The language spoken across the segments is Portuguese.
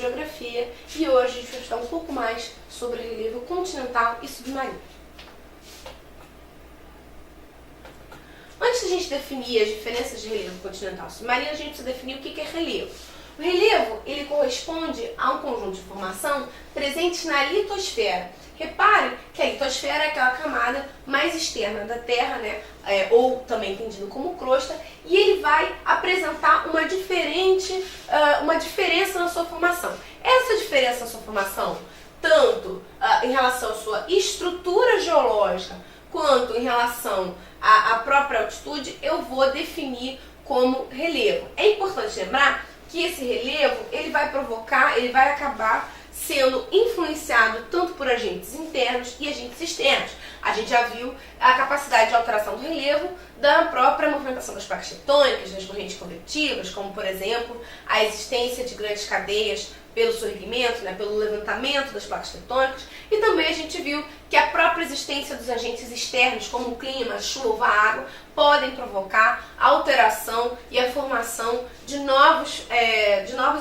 Geografia e hoje a gente vai estudar um pouco mais sobre relevo continental e submarino. Antes de a gente definir as diferenças de relevo continental e submarino, a gente precisa definir o que é relevo. O relevo, ele corresponde a um conjunto de formação presente na litosfera. Repare que a litosfera é aquela camada mais externa da Terra, né? Ou também entendido como crosta, e ele vai apresentar uma diferença na sua formação. Essa diferença na sua formação, tanto em relação à sua estrutura geológica, quanto em relação à própria altitude, eu vou definir como relevo. É importante lembrar que esse relevo, ele vai acabar sendo influenciado tanto por agentes internos e agentes externos. A gente já viu a capacidade de alteração do relevo da própria movimentação das placas tectônicas, das correntes convectivas, como por exemplo a existência de grandes cadeias pelo sorrimento, né, pelo levantamento das placas tectônicas, e também a gente viu que a própria existência dos agentes externos, como o clima, a chuva, a água, podem provocar a alteração e a formação de novas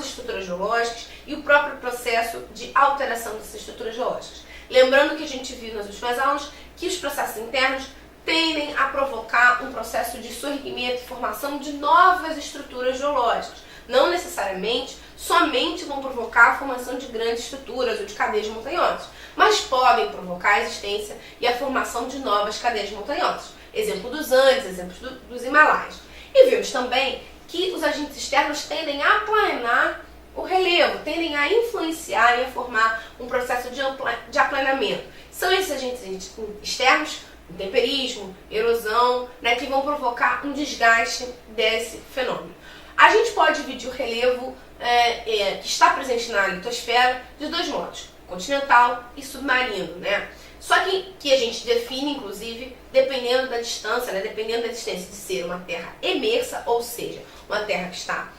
estruturas geológicas e o próprio processo de alteração dessas estruturas geológicas. Lembrando que a gente viu nas últimas aulas que os processos internos tendem a provocar um processo de sorrimento e formação de novas estruturas geológicas. Não necessariamente somente vão provocar a formação de grandes estruturas ou de cadeias montanhosas, mas podem provocar a existência e a formação de novas cadeias montanhosas. Exemplo dos Andes, exemplo dos Himalaias. E vimos também que os agentes externos tendem a aplanar o relevo, tendem a influenciar e a formar um processo de aplanamento. São esses agentes externos, intemperismo, erosão, né, que vão provocar um desgaste desse fenômeno. A gente pode dividir o relevo que está presente na litosfera de dois modos, continental e submarino, né? Só que a gente define, inclusive, dependendo da distância, né? Dependendo da distância de ser uma terra emersa, ou seja, uma terra que está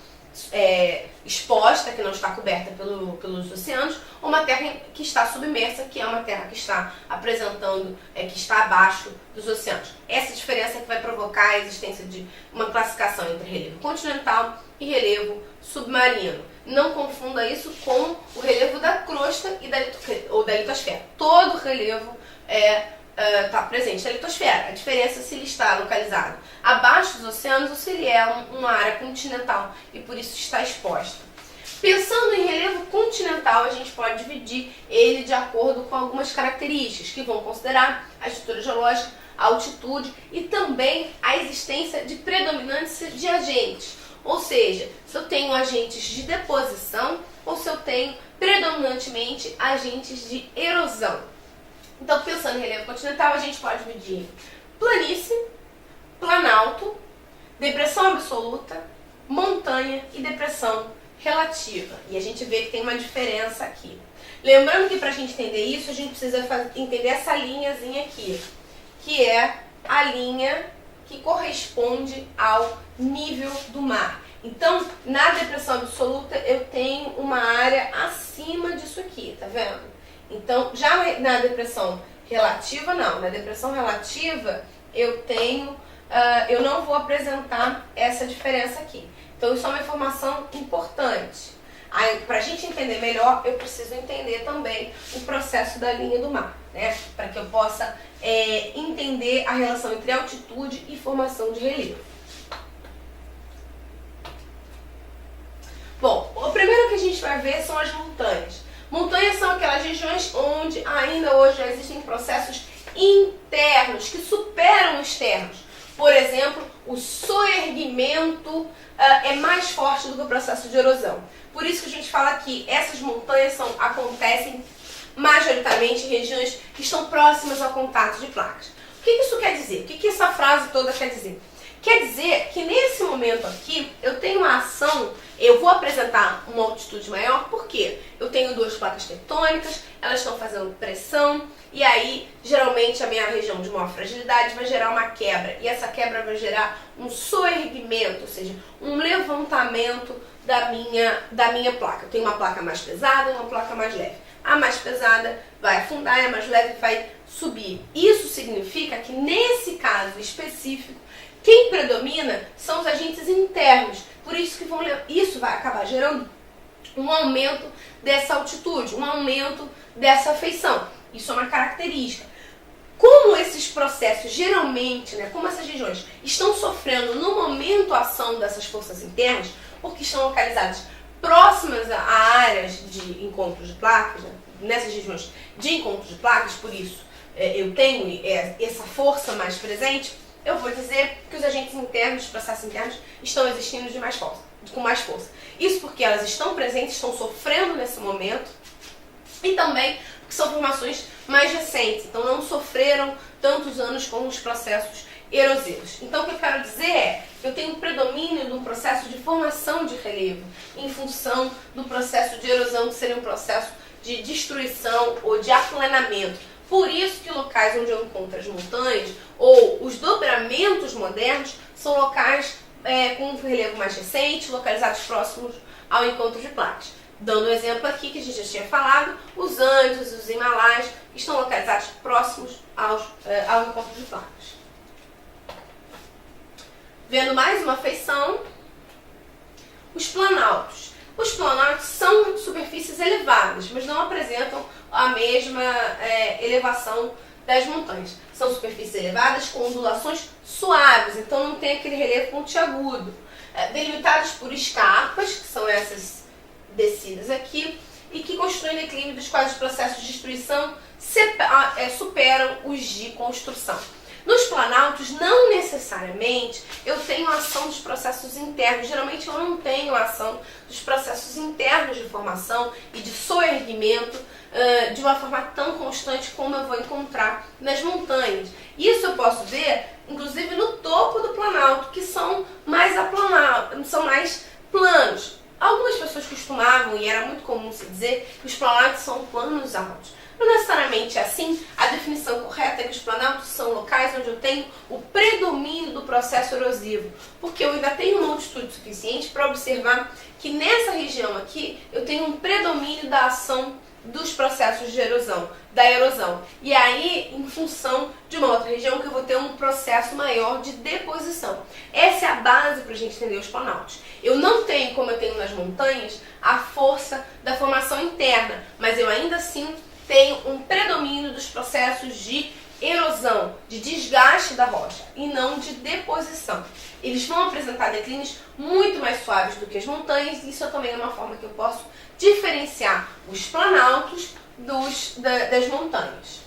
exposta, que não está coberta pelos oceanos, ou uma terra que está submersa, que é uma terra que está apresentando, que está abaixo dos oceanos. Essa diferença é que vai provocar a existência de uma classificação entre relevo continental e relevo submarino. Não confunda isso com o relevo da crosta ou da litosfera. Todo relevo está presente na litosfera. A diferença é se ele está localizado abaixo dos oceanos ou se ele é uma área continental e por isso está exposta. Pensando em relevo continental, a gente pode dividir ele de acordo com algumas características que vão considerar a estrutura geológica, a altitude e também a existência de predominância de agentes. Ou seja, se eu tenho agentes de deposição ou se eu tenho predominantemente agentes de erosão. Então, pensando em relevo continental, a gente pode dividir planície, planalto, depressão absoluta, montanha e depressão relativa. E a gente vê que tem uma diferença aqui. Lembrando que para a gente entender isso, a gente precisa entender essa linhazinha aqui, que é a linha que corresponde ao nível do mar. Então, na depressão absoluta, eu tenho uma área acima disso aqui, tá vendo? Então, já na depressão relativa, não. Na depressão relativa, eu não vou apresentar essa diferença aqui. Então, isso é uma informação importante. Para a gente entender melhor, eu preciso entender também o processo da linha do mar, né? Para que eu possa entender a relação entre altitude e formação de relevo. Bom, o primeiro que a gente vai ver são as montanhas. Montanhas são aquelas regiões onde ainda hoje existem processos internos que superam os externos. Por exemplo, o soerguimento é mais forte do que o processo de erosão. Por isso que a gente fala que essas montanhas acontecem majoritariamente em regiões que estão próximas ao contato de placas. O que isso quer dizer? O que essa frase toda quer dizer? Quer dizer que nesse momento aqui eu tenho uma ação, eu vou apresentar uma altitude maior, porque eu tenho duas placas tectônicas, elas estão fazendo pressão, e aí geralmente a minha região de maior fragilidade vai gerar uma quebra, e essa quebra vai gerar um soerguimento, ou seja, um levantamento da minha placa. Eu tenho uma placa mais pesada e uma placa mais leve. A mais pesada vai afundar e a mais leve vai subir. Isso significa que nesse caso específico, quem predomina são os agentes internos. Por isso que isso vai acabar gerando um aumento dessa altitude, um aumento dessa feição. Isso é uma característica. Como esses processos geralmente, como essas regiões estão sofrendo no momento a ação dessas forças internas, porque estão localizadas próximas a áreas de encontros de placas, nessas regiões de encontros de placas, por isso eu tenho essa força mais presente, eu vou dizer que os agentes internos, os processos internos, estão existindo com mais força. Isso porque elas estão presentes, estão sofrendo nesse momento, e também porque são formações mais recentes, então não sofreram tantos anos com os processos erosivos. Então o que eu quero dizer é que eu tenho um predomínio de um processo de formação de relevo em função do processo de erosão, que seria um processo de destruição ou de aplanamento. Por isso que locais onde eu encontro as montanhas ou os dobramentos modernos são locais com um relevo mais recente, localizados próximos ao encontro de placas. Dando um exemplo aqui que a gente já tinha falado, os Andes, os Himalaias estão localizados próximos ao encontro de placas. Vendo mais uma feição, os planaltos. Os planaltos são superfícies elevadas, mas não apresentam a mesma elevação das montanhas. São superfícies elevadas com ondulações suaves, então não tem aquele relevo pontiagudo. Delimitados por escarpas, que são essas descidas aqui, e que constituem declínio dos quais os processos de destruição superam os de construção. Nos planaltos, não necessariamente eu tenho ação dos processos internos. Geralmente eu não tenho ação dos processos internos de formação e de soerguimento de uma forma tão constante como eu vou encontrar nas montanhas. Isso eu posso ver, inclusive, no topo do planalto, que são mais aplanados, são mais planos. Algumas pessoas costumavam, e era muito comum se dizer, que os planaltos são planos altos. Não necessariamente assim, a definição correta é que os planaltos são locais onde eu tenho o predomínio do processo erosivo, porque eu ainda tenho uma altitude suficiente para observar que nessa região aqui eu tenho um predomínio da ação dos processos de erosão, da erosão. E aí, em função de uma outra região, que eu vou ter um processo maior de deposição. Essa é a base para a gente entender os planaltos. Eu não tenho, como eu tenho nas montanhas, a força da formação interna, mas eu ainda assim tenho um predomínio dos processos de erosão, de desgaste da rocha e não de deposição. Eles vão apresentar declínios muito mais suaves do que as montanhas, e isso também é uma forma que eu posso diferenciar os planaltos das montanhas.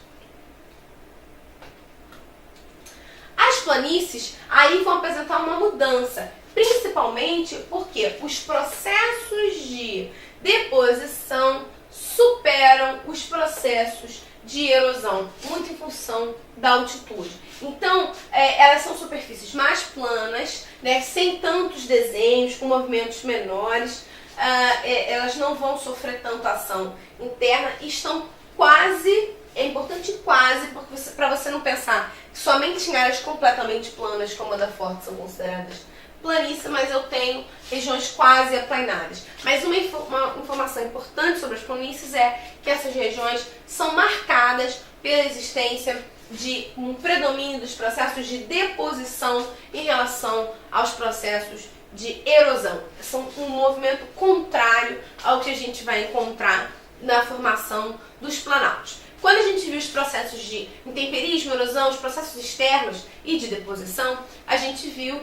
As planícies aí vão apresentar uma mudança, principalmente porque os processos de deposição superam os processos de erosão, muito em função da altitude. Então, elas são superfícies mais planas, sem tantos desenhos, com movimentos menores, elas não vão sofrer tanta ação interna e estão quase, é importante quase, para você não pensar que somente em áreas completamente planas, como a da Forte, são consideradas planície, mas eu tenho regiões quase aplanadas. Mas uma informação importante sobre as planícies é que essas regiões são marcadas pela existência de um predomínio dos processos de deposição em relação aos processos de erosão. São um movimento contrário ao que a gente vai encontrar na formação dos planaltos. Quando a gente viu os processos de intemperismo, erosão, os processos externos e de deposição, a gente viu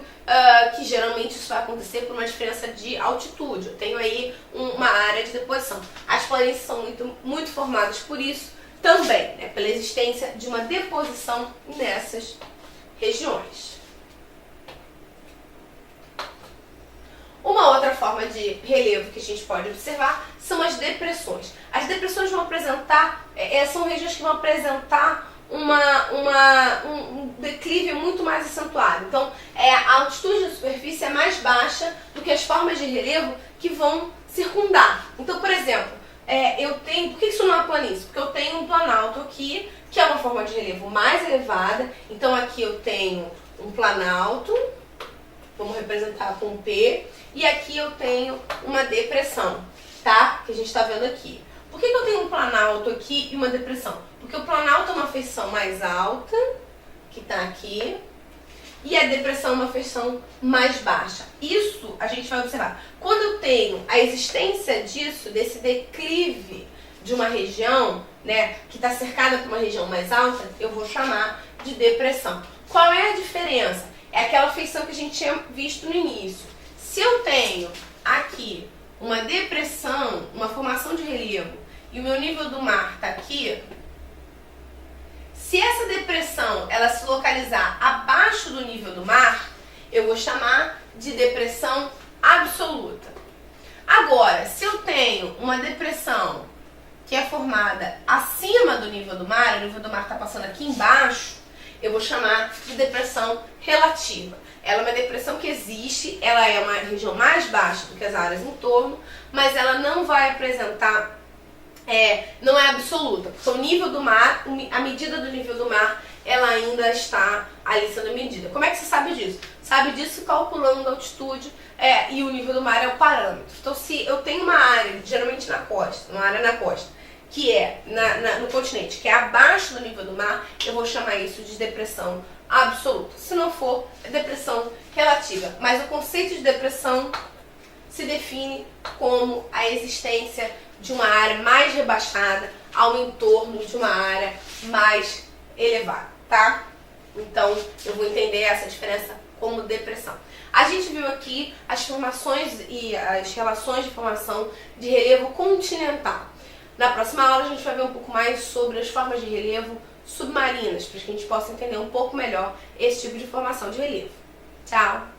que geralmente isso vai acontecer por uma diferença de altitude. Eu tenho aí uma área de deposição. As planícies são muito formadas por isso também, pela existência de uma deposição nessas regiões. Uma outra forma de relevo que a gente pode observar são as depressões. As depressões vão apresentar, são regiões que vão apresentar um declive muito mais acentuado. Então, a altitude da superfície é mais baixa do que as formas de relevo que vão circundar. Então, por exemplo, por que isso não é planície? Porque eu tenho um planalto aqui, que é uma forma de relevo mais elevada. Então, aqui eu tenho um planalto, vamos representar com P, e aqui eu tenho uma depressão, tá? Que a gente está vendo aqui. Por que eu tenho um planalto aqui e uma depressão? Porque o planalto é uma feição mais alta, que está aqui, e a depressão é uma feição mais baixa. Isso a gente vai observar. Quando eu tenho a existência disso, desse declive de uma região, né, que está cercada por uma região mais alta, eu vou chamar de depressão. Qual é a diferença? É aquela feição que a gente tinha visto no início. Se eu tenho aqui uma depressão, uma formação de relevo, e o meu nível do mar está aqui, se essa depressão ela se localizar abaixo do nível do mar, eu vou chamar de depressão absoluta. Agora, se eu tenho uma depressão que é formada acima do nível do mar, o nível do mar está passando aqui embaixo, eu vou chamar de depressão relativa. Ela é uma depressão que existe, ela é uma região mais baixa do que as áreas em torno, mas ela não vai apresentar, não é absoluta, porque o nível do mar, a medida do nível do mar, ela ainda está ali sendo medida. Como é que você sabe disso? Sabe disso calculando a altitude e o nível do mar é o parâmetro. Então, se eu tenho uma área, geralmente na costa, uma área na costa, que é no continente, que é abaixo do nível do mar, eu vou chamar isso de depressão absoluta. Se não for, é depressão relativa. Mas o conceito de depressão se define como a existência de uma área mais rebaixada ao entorno de uma área mais elevada, tá? Então, eu vou entender essa diferença como depressão. A gente viu aqui as formações e as relações de formação de relevo continental. Na próxima aula a gente vai ver um pouco mais sobre as formas de relevo submarinas, para que a gente possa entender um pouco melhor esse tipo de formação de relevo. Tchau!